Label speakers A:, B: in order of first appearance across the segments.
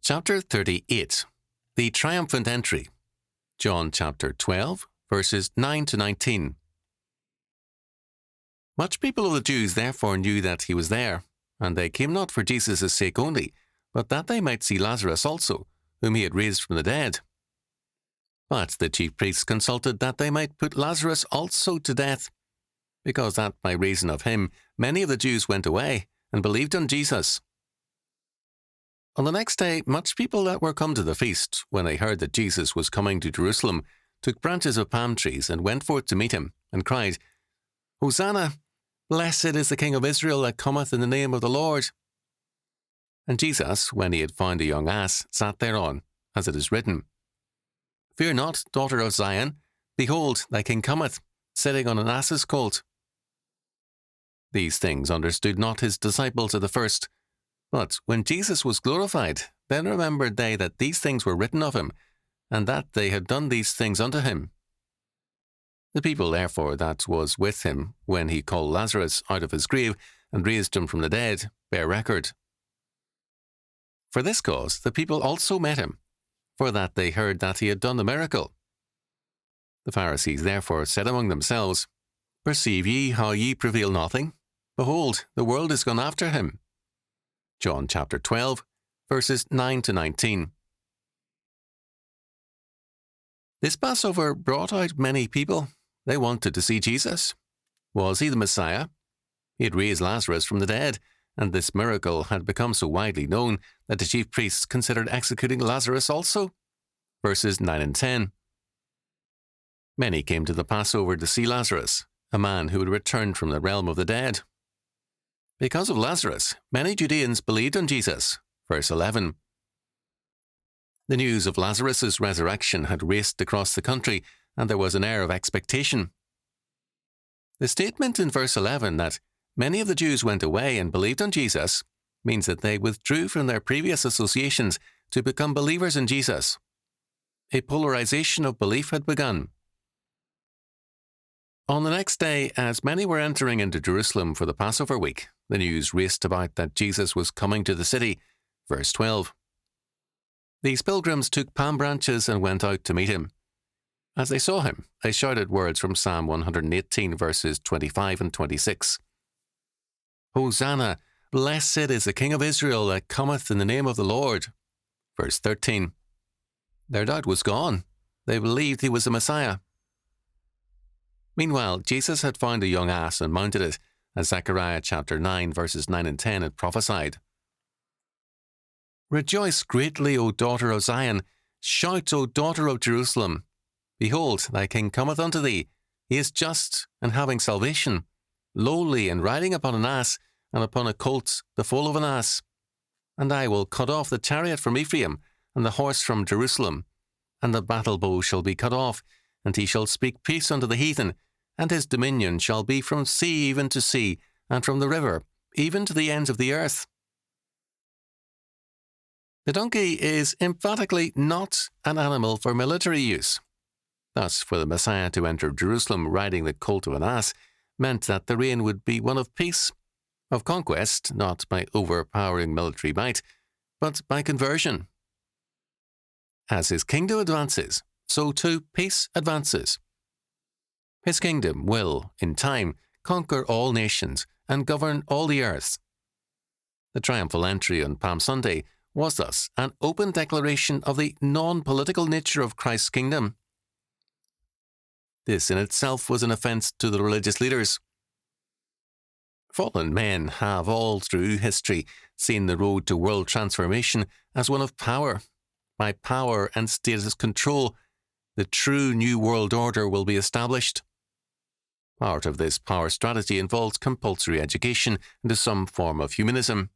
A: Chapter 38. The Triumphant Entry. John chapter 12, verses 9 to 19. Much people of the Jews therefore knew that he was there, and they came not for Jesus' sake only, but that they might see Lazarus also, whom he had raised from the dead. But the chief priests consulted that they might put Lazarus also to death, because that by reason of him many of the Jews went away, and believed on Jesus. On the next day, much people that were come to the feast, when they heard that Jesus was coming to Jerusalem, took branches of palm trees and went forth to meet him, and cried, Hosanna! Blessed is the King of Israel that cometh in the name of the Lord. And Jesus, when he had found a young ass, sat thereon, as it is written, Fear not, daughter of Zion, behold, thy King cometh, sitting on an ass's colt. These things understood not his disciples at the first. But when Jesus was glorified, then remembered they that these things were written of him, and that they had done these things unto him. The people therefore that was with him, when he called Lazarus out of his grave, and raised him from the dead, bear record. For this cause the people also met him, for that they heard that he had done the miracle. The Pharisees therefore said among themselves, Perceive ye how ye prevail nothing? Behold, the world is gone after him. John chapter 12, verses 9 to 19. This Passover brought out many people. They wanted to see Jesus. Was he the Messiah? He had raised Lazarus from the dead, and this miracle had become so widely known that the chief priests considered executing Lazarus also. Verses 9 and 10. Many came to the Passover to see Lazarus, a man who had returned from the realm of the dead. Because of Lazarus, many Judeans believed on Jesus. Verse 11. The news of Lazarus' resurrection had raced across the country, and there was an air of expectation. The statement in verse 11 that many of the Jews went away and believed on Jesus means that they withdrew from their previous associations to become believers in Jesus. A polarization of belief had begun. On the next day, as many were entering into Jerusalem for the Passover week, the news raced about that Jesus was coming to the city. Verse 12. These pilgrims took palm branches and went out to meet him. As they saw him, they shouted words from Psalm 118, verses 25 and 26. Hosanna! Blessed is the King of Israel that cometh in the name of the Lord. Verse 13. Their doubt was gone. They believed he was the Messiah. Meanwhile, Jesus had found a young ass and mounted it, as Zechariah chapter 9, verses 9 and 10 had prophesied. Rejoice greatly, O daughter of Zion. Shout, O daughter of Jerusalem. Behold, thy King cometh unto thee. He is just and having salvation, lowly and riding upon an ass, and upon a colt, the foal of an ass. And I will cut off the chariot from Ephraim, and the horse from Jerusalem. And the battle bow shall be cut off, and he shall speak peace unto the heathen, and his dominion shall be from sea even to sea, and from the river, even to the ends of the earth. The donkey is emphatically not an animal for military use. Thus, for the Messiah to enter Jerusalem riding the colt of an ass meant that the reign would be one of peace, of conquest, not by overpowering military might, but by conversion. As his kingdom advances, so too peace advances. His kingdom will, in time, conquer all nations and govern all the earth. The triumphal entry on Palm Sunday was thus an open declaration of the non-political nature of Christ's kingdom. This in itself was an offence to the religious leaders. Fallen men have all through history seen the road to world transformation as one of power. By power and status control, the true new world order will be established. Part of this power strategy involves compulsory education into some form of humanism.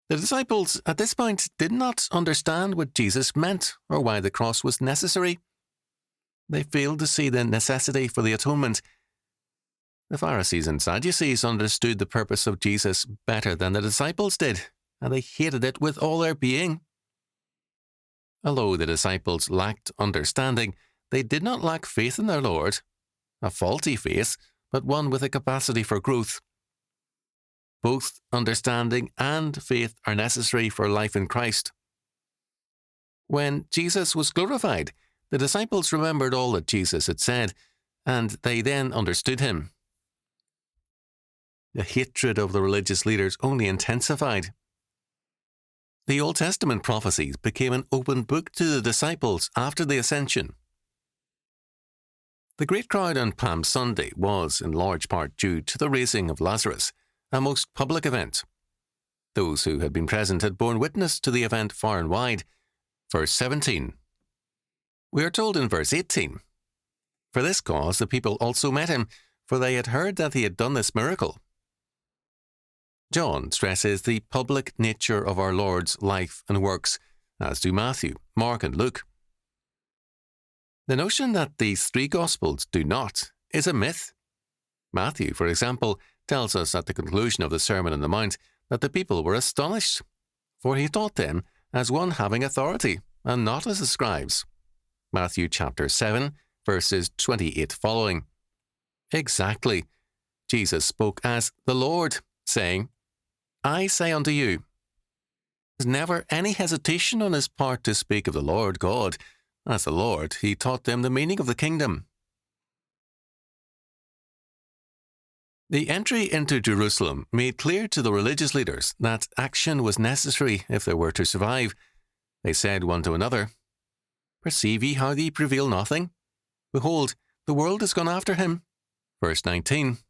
A: The disciples at this point did not understand what Jesus meant or why the cross was necessary. They failed to see the necessity for the atonement. The Pharisees and Sadducees understood the purpose of Jesus better than the disciples did, and they hated it with all their being. Although the disciples lacked understanding, they did not lack faith in their Lord, a faulty faith, but one with a capacity for growth. Both understanding and faith are necessary for life in Christ. When Jesus was glorified, the disciples remembered all that Jesus had said, and they then understood him. The hatred of the religious leaders only intensified. The Old Testament prophecies became an open book to the disciples after the ascension. The great crowd on Palm Sunday was, in large part, due to the raising of Lazarus, a most public event. Those who had been present had borne witness to the event far and wide. Verse 17. We are told in verse 18, "For this cause the people also met him, for they had heard that he had done this miracle." John stresses the public nature of our Lord's life and works, as do Matthew, Mark, and Luke. The notion that these three Gospels do not is a myth. Matthew, for example, tells us at the conclusion of the Sermon on the Mount that the people were astonished, for he taught them as one having authority, and not as the scribes. Matthew chapter 7, verses 28 following. Exactly. Jesus spoke as the Lord, saying, "I say unto you." There's never any hesitation on his part to speak of the Lord God. As the Lord, he taught them the meaning of the kingdom. The entry into Jerusalem made clear to the religious leaders that action was necessary if they were to survive. They said one to another, "Perceive ye how ye prevail nothing? Behold, the world is gone after him." Verse 19.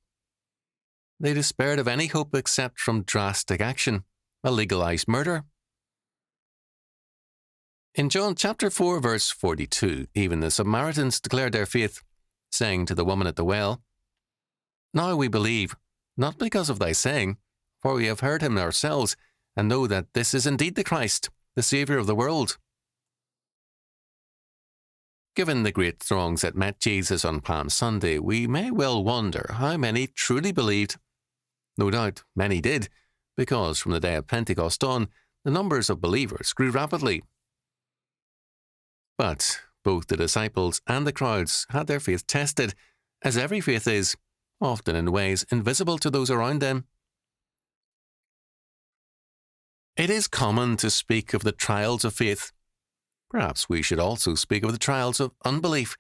A: They despaired of any hope except from drastic action, a legalized murder. In John chapter 4, verse 42, even the Samaritans declared their faith, saying to the woman at the well, "Now we believe, not because of thy saying, for we have heard him ourselves, and know that this is indeed the Christ, the Saviour of the world." Given the great throngs that met Jesus on Palm Sunday, we may well wonder how many truly believed. No doubt many did, because from the day of Pentecost on, the numbers of believers grew rapidly. But both the disciples and the crowds had their faith tested, as every faith is, often in ways invisible to those around them. It is common to speak of the trials of faith. Perhaps we should also speak of the trials of unbelief,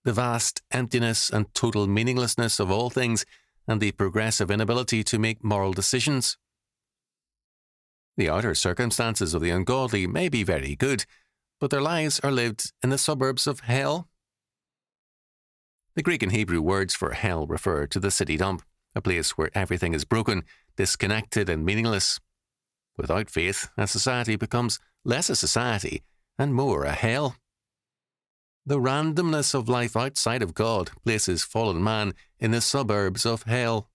A: the vast emptiness and total meaninglessness of all things, and the progressive inability to make moral decisions. The outer circumstances of the ungodly may be very good, but their lives are lived in the suburbs of hell. The Greek and Hebrew words for hell refer to the city dump, a place where everything is broken, disconnected, and meaningless. Without faith, a society becomes less a society and more a hell. The randomness of life outside of God places fallen man in the suburbs of hell.